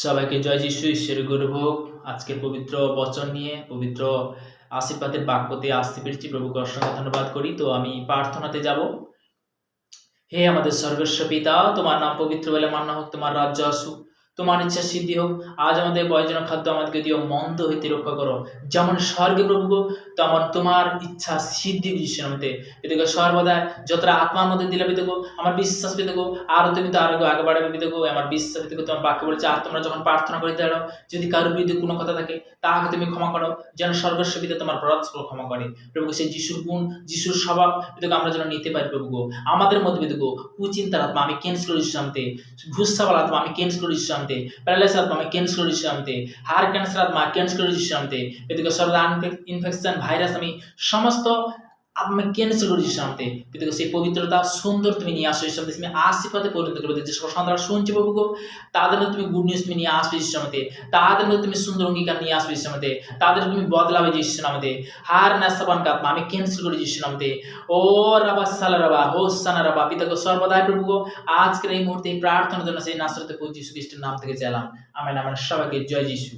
সবাইকে জয় যিশু ঈশ্বরের গৌরভোগ। আজকের পবিত্র বচন নিয়ে পবিত্র আশীর্বাদের বাক্যতে আসতে পেরেছি। প্রভুকে অসংখ্য ধন্যবাদ করি। তো আমি প্রার্থনাতে যাব। হে আমাদের সর্বস্ব পিতা, তোমার নাম পবিত্র বলে মান্য হোক, তোমার রাজ্য আসুক, তোমার ইচ্ছা সিদ্ধি হোক। আজ আমাদের প্রয়োজনীয় খাদ্য আমাদেরকে দিও, মন্দ হইতে রক্ষা করো, যেমন স্বর্গে প্রভু গো, তেমন তোমার ইচ্ছা সিদ্ধি যিশুর মধ্যে পিতাগো সর্বদা যতটা আত্মার মধ্যে দিলে পিতাগো আমার বিশ্বাস পিতাগো আরো তুমি তো আরো আগে বাড়াবে পিতাগো। আমার বিশ্বাস পিতাগো তোমার বাক্য বলেছে, আর তোমরা যখন প্রার্থনা করিতে দাঁড়াও, যদি কারোর বিরুদ্ধে কোনো কথা থাকে তাহাকে তুমি ক্ষমা করো, যেন সর্বস্ব পিতা তোমার বরৎ ক্ষমা করে। প্রভু সেই যিশুর গুণ, যিশুর স্বভাব পিতাগো আমরা যেন নিতে পারি। প্রভু গো আমাদের মধ্যে পিতাগো কুচিন্তার আত্মা আমি ক্যান্সেল করি শান্তে, ঘুষাওয়ালা আত্মা আমি ক্যান্সেল করি শান্তে, প্যারালাইসিস আত্মা আমি ক্যান্সেল করি শান্তে, হাড় ক্যান্সার আত্মা ক্যান্সেল করি শান্তে, পিতাগো সর্বদা ইনফেকশন ভাইরাস আমি সমস্ত আমি ক্যান্সেল করি শান্তে। পিতাগো সেই পবিত্রতা সুন্দর তুমি নিয়ে আসো শান্তি, তুমি আশীর্বাদে পরিণত করবে। যে সন্তানরা শুনছে প্রভু গো, তাদের মধ্যে তুমি গুড নিউজ তুমি নিয়ে আসবে শান্তি, তাদের মধ্যে তুমি সুন্দর অঙ্গীকার নিয়ে আসবে শান্তি, তাদের তুমি বদলাবে যিশু নামে। হার নাসাবান আত্মা আমি ক্যান্সেল করি যিশু নামে। ও রাবা সালা রাবা হোসানা রাবা পিতাগো সর্বদাই প্রভু গো আজকের এই মুহূর্তে এই প্রার্থনার জন্য সেই নাসরতে প্রভু যীশু খ্রিস্টের নাম থেকে চাইলাম। Amen amen. সবাইকে জয় যিশু।